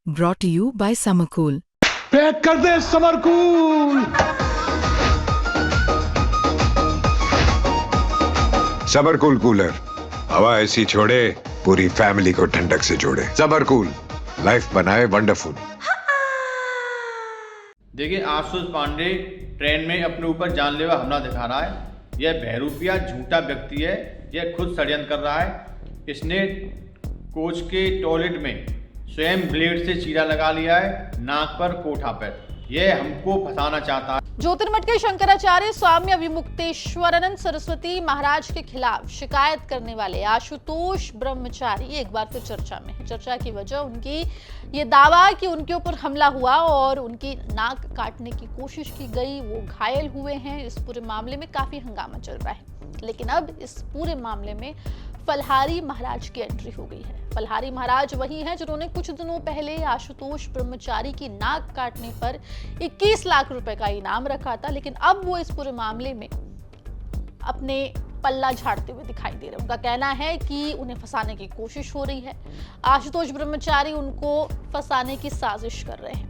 Brought to you by Summercool. Pack कर दे summer cool. सबरकूल cooler हवा ऐसी छोड़े पूरी फैमिली को ठंडक से जोड़े। सबरकूल लाइफ बनाए वंडरफुल। देखिए, आशुतोष पांडे ट्रेन में अपने ऊपर जानलेवा हमला दिखा रहा है। यह बहरूपिया झूठा व्यक्ति है। यह खुद षड्यंत्र कर रहा है। इसने कोच के टॉयलेट में स्वयं ब्लेड से चीरा लगा लिया है, नाक पर, कोठा पर। यह हमको फंसाना चाहता है। ज्योतिर्मठ के शंकराचार्य स्वामी अविमुक्तेश्वरानंद सरस्वती महाराज के खिलाफ शिकायत करने वाले आशुतोष ब्रह्मचारी एक बार फिर चर्चा में है। चर्चा की वजह उनकी ये दावा कि उनके ऊपर हमला हुआ और उनकी नाक काटने की कोशिश की गई, वो घायल हुए हैं। इस पूरे मामले में काफी हंगामा चल रहा है, लेकिन अब इस पूरे मामले में फलहारी महाराज की एंट्री हो गई है। फलहारी महाराज वही हैं जिन्होंने कुछ दिनों पहले आशुतोष ब्रह्मचारी की नाक काटने पर 21 लाख रुपए का इनाम रखा था, लेकिन अब वो इस पूरे मामले में अपने पल्ला झाड़ते हुए दिखाई दे रहे हैं। उनका कहना है कि उन्हें फंसाने की कोशिश हो रही है। आशुतोष ब्रह्मचारी उनको फंसाने की साजिश कर रहे हैं।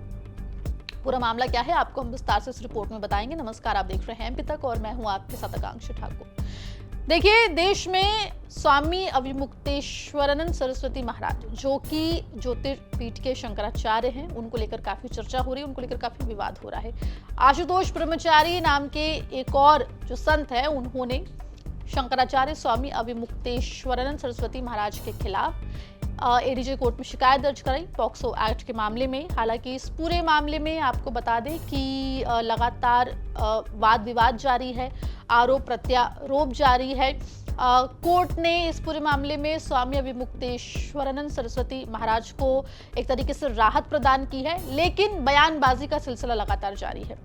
पूरा मामला क्या है आपको हम विस्तार से इस रिपोर्ट में बताएंगे। नमस्कार, आप देख रहे हैं एमपी तक और मैं हूं आपके साथ आकांक्षा ठाकुर। देखिए, देश में स्वामी अविमुक्तेश्वरानंद सरस्वती महाराज जो कि ज्योतिर्पीठ के शंकराचार्य हैं, उनको लेकर काफी चर्चा हो रही है, उनको लेकर काफी विवाद हो रहा है। आशुतोष ब्रह्मचारी नाम के एक और जो संत है, उन्होंने शंकराचार्य स्वामी अविमुक्तेश्वरानंद सरस्वती महाराज के खिलाफ एडीजे कोर्ट में शिकायत दर्ज कराई पॉक्सो एक्ट के मामले में। हालांकि इस पूरे मामले में आपको बता दें कि लगातार वाद विवाद जारी है, आरोप प्रत्यारोप जारी है। कोर्ट ने इस पूरे मामले में स्वामी अविमुक्तेश्वरानंद सरस्वती महाराज को एक तरीके से राहत प्रदान की है, लेकिन बयानबाजी का सिलसिला लगातार जारी है।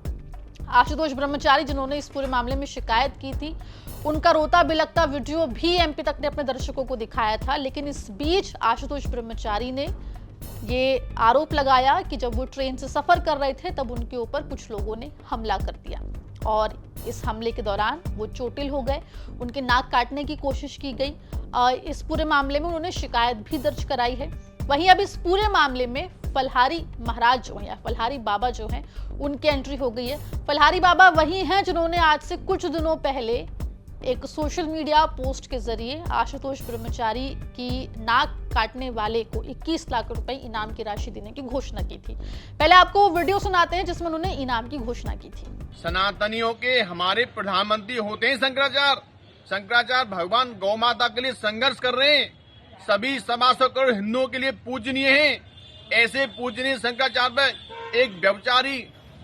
आशुतोष ब्रह्मचारी जिन्होंने इस पूरे मामले में शिकायत की थी, उनका रोता बिलखता वीडियो भी एमपी तक ने अपने दर्शकों को दिखाया था। लेकिन इस बीच आशुतोष ब्रह्मचारी ने ये आरोप लगाया कि जब वो ट्रेन से सफर कर रहे थे तब उनके ऊपर कुछ लोगों ने हमला कर दिया और इस हमले के दौरान वो चोटिल हो गए, उनके नाक काटने की कोशिश की गई। इस पूरे मामले में उन्होंने शिकायत भी दर्ज कराई है। वहीं अब इस पूरे मामले में फलहारी महाराज जो है, फलहारी बाबा जो हैं, उनकी एंट्री हो गई है। फलहारी बाबा वही हैं जिन्होंने आज से कुछ दिनों पहले एक सोशल मीडिया पोस्ट के जरिए आशुतोष ब्रह्मचारी की नाक काटने वाले को 21 लाख रुपए इनाम की राशि देने की घोषणा की थी। पहले आपको वीडियो सुनाते हैं जिसमें उन्होंने इनाम की घोषणा की थी। सनातनियों के हमारे प्रधानमंत्री होते हैं शंकराचार्य। शंकराचार्य भगवान गौ माता के लिए संघर्ष कर रहे हैं, सभी सवा सौ करोड़ हिंदुओं के लिए पूजनीय हैं। ऐसे पूजनीय शंकराचार्य पर एक व्यभिचारी,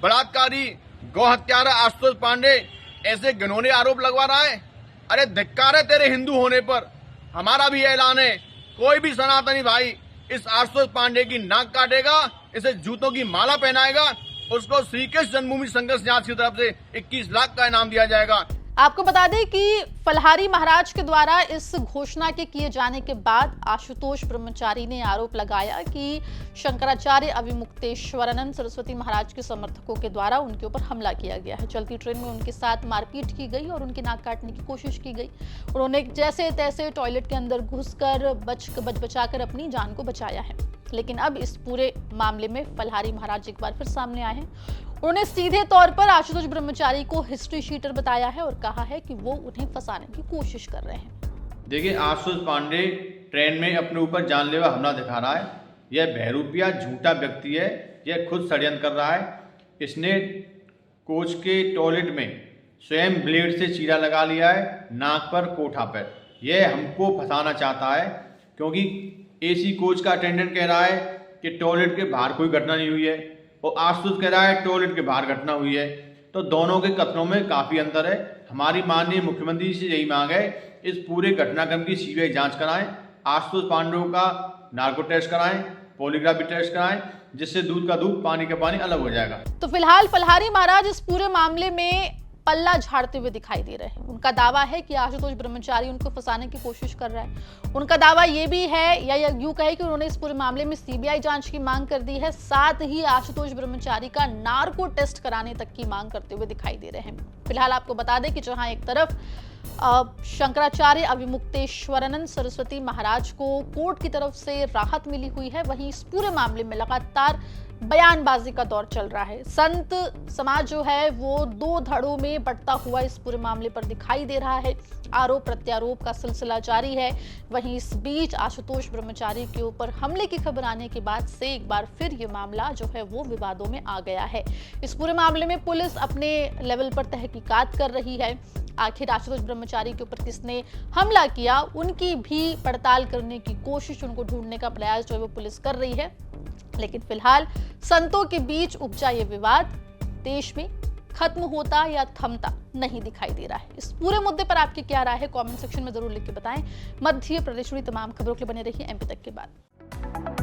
बलात्कारी, गौ हत्यारा आशुतोष पांडे ऐसे घिनौने आरोप लगवा रहा है। अरे धिक्कार है तेरे हिंदू होने पर। हमारा भी ऐलान है, कोई भी सनातनी भाई इस आशुतोष पांडे की नाक काटेगा, इसे जूतों की माला पहनाएगा, उसको श्री कृष्ण जन्मभूमि संघर्ष जांच की तरफ से 21 लाख का इनाम दिया जाएगा। आपको बता दें कि फलहारी महाराज के द्वारा इस घोषणा के किए जाने के बाद आशुतोष ब्रह्मचारी ने आरोप लगाया कि शंकराचार्य अविमुक्तेश्वरानंद सरस्वती महाराज के समर्थकों के द्वारा उनके ऊपर हमला किया गया है। चलती ट्रेन में उनके साथ मारपीट की गई और उनकी नाक काटने की कोशिश की गई। उन्होंने जैसे तैसे टॉयलेट के अंदर घुसकर बचाकर अपनी जान को बचाया है। लेकिन अब इस पूरे मामले में फलहारी महाराज एक बार फिर सामने आए हैं। उन्होंने सीधे तौर पर आशुतोष ब्रह्मचारी को हिस्ट्री शीटर बताया है और कहा है कि वो उन्हें फंसाने की कोशिश कर रहे हैं। देखिए, आशुतोष पांडे ट्रेन में अपने ऊपर जानलेवा हमला दिखा रहा है। यह बहरूपिया झूठा व्यक्ति है। यह खुद षड्यंत्र कर रहा है। इसने कोच के टॉयलेट में स्वयं ब्लेड से चीरा लगा लिया है, नाक पर, कोठा पर। यह हमको फंसाना चाहता है, क्योंकि एसी कोच का अटेंडेंट कह रहा है कि टॉयलेट के बाहर कोई घटना नहीं हुई है और आशुतोष कह रहा है टॉयलेट के बाहर घटना हुई है। तो दोनों के कथनों में काफी अंतर है। हमारी माननीय मुख्यमंत्री से यही मांग है, इस पूरे घटनाक्रम की सीबीआई जांच कराएं, आशुतोष पांडे का नार्को टेस्ट कराएं, पॉलीग्राफी टेस्ट कराएं, जिससे दूध का दूध, पानी का पानी अलग हो जाएगा। तो फिलहाल फलहारी महाराज इस पूरे मामले में पल्ला झाड़ते हुए दिखाई दे रहे हैं। उनका दावा है कि आशुतोष ब्रह्मचारी उनको फंसाने की कोशिश कर रहा है। उनका दावा यह भी है, या यूं कहे कि उन्होंने इस पूरे मामले में सीबीआई जांच की मांग कर दी है, साथ ही आशुतोष ब्रह्मचारी का नार्को टेस्ट कराने तक की मांग करते हुए दिखाई दे रहे हैं। फिलहाल आपको बता दें कि जहां एक तरफ शंकराचार्य अविमुक्तेश्वरानंद सरस्वती महाराज को कोर्ट की तरफ से राहत मिली हुई है, वहीं इस पूरे मामले में लगातार बयानबाजी का दौर चल रहा है। संत समाज जो है वो दो धड़ों में बंटता हुआ इस पूरे मामले पर दिखाई दे रहा है। आरोप प्रत्यारोप का सिलसिला जारी है। वहीं इस बीच आशुतोष ब्रह्मचारी के ऊपर हमले की खबर आने के बाद से एक बार फिर ये मामला जो है वो विवादों में आ गया है। इस पूरे मामले में पुलिस अपने लेवल पर तहकीकात कर रही है। आखिर आशुतोष ब्रह्मचारी के ऊपर किसने हमला किया, उनकी भी पड़ताल करने की कोशिश, उनको ढूंढने का प्रयास जो है वो पुलिस कर रही है। लेकिन फिलहाल संतों के बीच उपजा ये विवाद देश में खत्म होता या थमता नहीं दिखाई दे रहा है। इस पूरे मुद्दे पर आपकी क्या राय है, कमेंट सेक्शन में जरूर लिख के बताएं। मध्य प्रदेश जुड़ी तमाम खबरों के लिए बने रहिए एमपी तक के बाद।